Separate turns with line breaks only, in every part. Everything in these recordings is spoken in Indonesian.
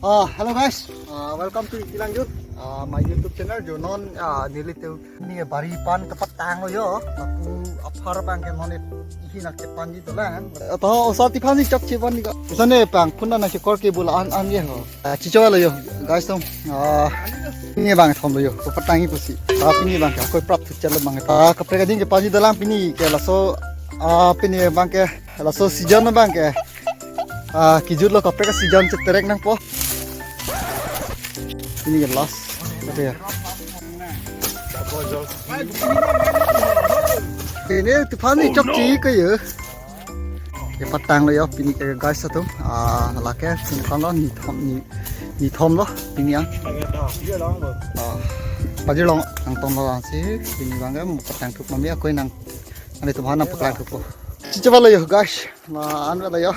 Hello guys, welcome to Ilangjut, my YouTube channel. Jo non nili tu ni bari pan tepat tang lo yo. Aku apar bang ke non ini nak ke pan di dolan. Atau saat ikan ni cak ciban ni ka. Sana bang pun nak ke kor ke bola an ye ho. Cicawa lo yo guys tu. Ini bang thom lo yo. Tepat tang ni pusi. Tapi ni bang aku prap tu chalo bang. Kapre ka din ke pan di dolan pini ke laso pini bang ke laso season bang ke. Kijut lo kapre ka season ceterek nang po. Ini jelas, apa ya? Ini tu pani cok ci ke ya. Ke patang lo ya, pini ke guys satu. Laki sini kan lo ni thom lo, pini yang. Baju long, nang tom lo sih. Pini bangga mau patang tuh mami aku nang itu mana patang tuh. Coba lo ya guys, anu lo ya.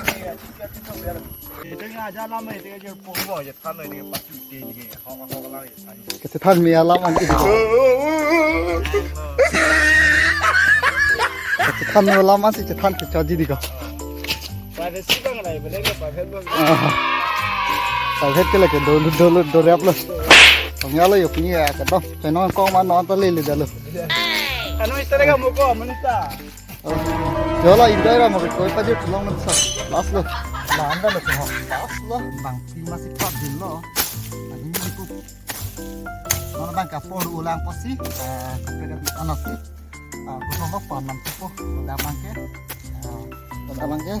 Kita than mía lắm anh chị. Kita than mía lắm anh chị than cái cho gì đi cơ. Phải hết cái là cái đồ rẹp luôn. Còn nhớ là cái này cái đó, phải nói con mà nó lên được luôn. Anh nói cái này có mình ta. Giờ là in đây là một cái coi budget long mình sao, last luôn. Là anda lo kah? Allah bang, masih tak dulu. Ini itu. Mana bang kapor ulang posi, kepada anak sih. Kusong lo panam tuh, udah bang ke,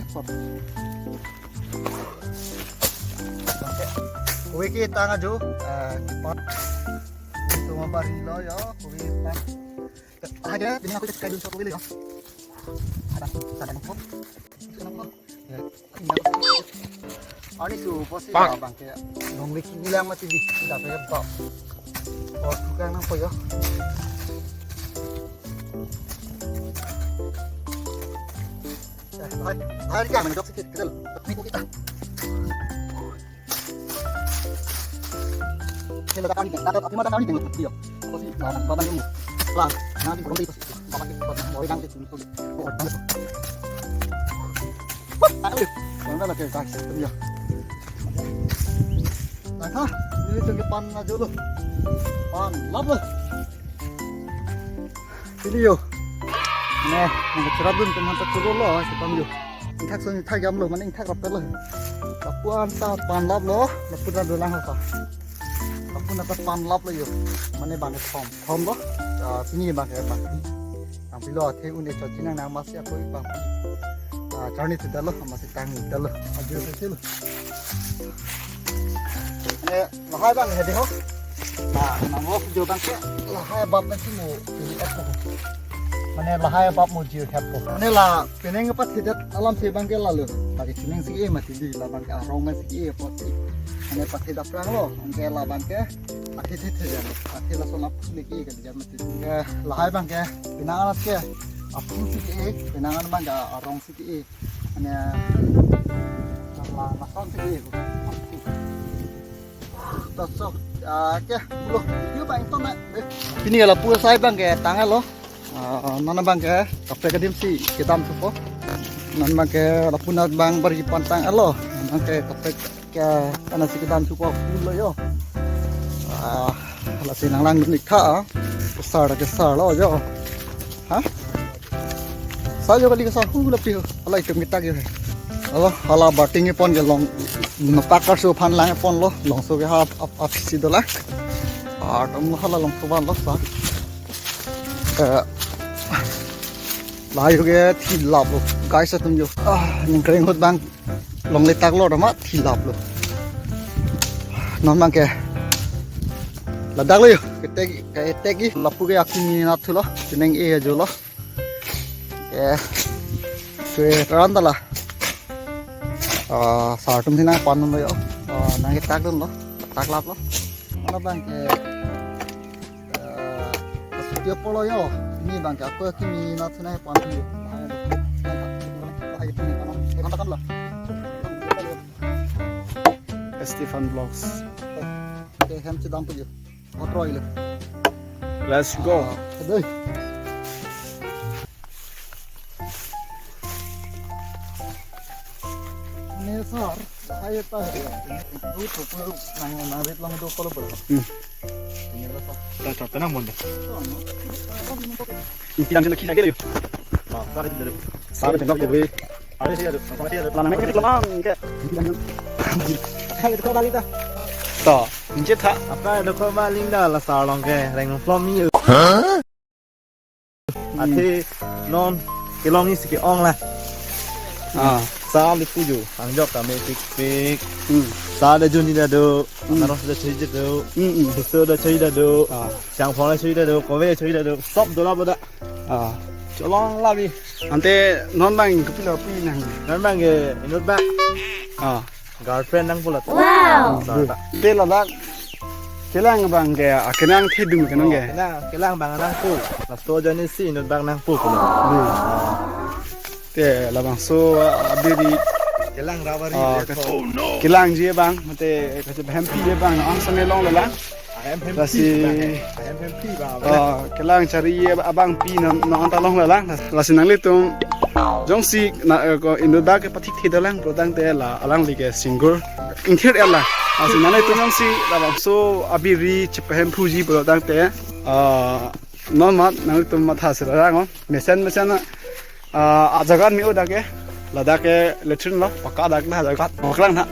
Kue kita ngaju, kipat. Itu mabari lo ya, kue pan. Ada, ini aku cek kayu satu ya. Ada kok. Ani su posi bang ke nong leki bilang mati di dapat apa oh tukang apa ya hari jangan dok sedikit kecil minggu kita kalau kami ada tapi mata kami dengan dia posi babang ini lah nanti kurang itu babang itu mau yang itu oh bagus Mana nak ke guys, ya. Nah, ini tinggi pan aja lo, pan lap lo. Ini yo, nah, nak cerabun teman terturun lo, sepam yo. Intak sini tak jam lo, mana intak rapel lo. Lapuan ta pan lap lo, lapun ada dolang apa? Lapun ada pan lap lo yo, mana banget tom lo. Sini banget bang. Ambil lo, teh unik cocok nang masih aku ipang. Journey tu dah lo, masih tanggung dah lo, ajar tu lo. Ini lahai bang, hedi ho. Nama video bang ke, lahai bab nanti mau pilih apa? Mana lahai bab mau jual apa? Ini lah, peneng apa tidak alam si bang ke lalu. Bagi peneng sih mati di lah bang ke aroma sih apa sih? Ini pasti dah perang lo, angke lah bang ke, pasti tidak lo. Pasti lah soal apa lagi kan jangan mati. Lahai bang ke, pinangan ke. Apun sih penangan bang arong sih hanya nasan sih tasok ke lo itu bang itu nak ini kalau pura saya bang ke tangan lo mana bang ke kafe kedim sih kita ambil nan bang ke lapun bang beri pantang lo nan ke kafe ke karena sih kita ambil lo yo lah sinang lang nikah besar lo yo hah saya kali kesal lebih ala itu kita gitu Allah ala batingi pon ke long pakar su pan lang pon lo long so ke ha afisi dola tom hala long soban lo sa layu ke thilap lo guys atum jo ning kring hot bang long letak lo ma thilap lo non bang ke ladak lo yo ke tegi lapu ke akini na thulo tineng e jo lo kue ranta lah, sartum sih nang pan lo yo, nang kita dun lo, tak lap lo, mana bang ke, studio polo yo, ini bang ke aku kini nat nang pan yo, katakan lah, Stefan Vlogs, oke, hem sedang tu yo, motor yo,
Let's go.
Ini sar, Ayo pa. Dito po nang rit lang do pala pala. Tingala pa.
Ta tenang mon.
Ilang sila kisah gitu. Sabe tengok je.
Ada sih ada. Apa sih ada?
Lana mai kita lamang ke.
Hai itu balik dah.
To, inje tha.
Apa ada kau maling dah lah sarong ke? Reng flom ni. Ati non kilong ni sikit ong lah.
Ah,
Sa li puju. Angjok kami pik. Sa ada juni dah do. Naros dah ceri dah do. Hiso dah ceri dah do. Chang phong dah ceri dah do. Kowe ceri dah do. Stop do lah boda.
ah.
Colong lah bi.
Ante non bang kepila pi nang.
Nan bang ke inut bang.
Ah.
Girlfriend nang pula.
Wow.
Te la dak. Kelang bang ke akenang thedum kenang ke.
Nah, kelang bang nang pu. Las to jani si inut bang nang pu.
Te la bang so abiri
Kelang rawari.
kelang je bang mate kaje hampi je bang ang sane long la la. Kelang cari abang pi na anta long la la. Lasi nang litung jong si na ko indoda ke patik thidalang prodang te la alang lige single inthir ela. Asi nang litung jong si la bang so abiri chepahem phuji prodang te non mat nang litung matha sira ngo mesen ajagan mi odake ladake letrin lo paka dak na jagat oklang na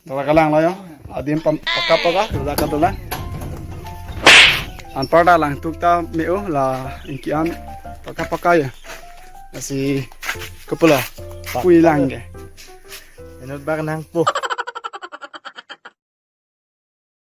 tala kalang lo yo adim paka ladaka tola an parda lang tukta meu la inkian paka ya asi kepula kui lang ge
Inut bang nang pu.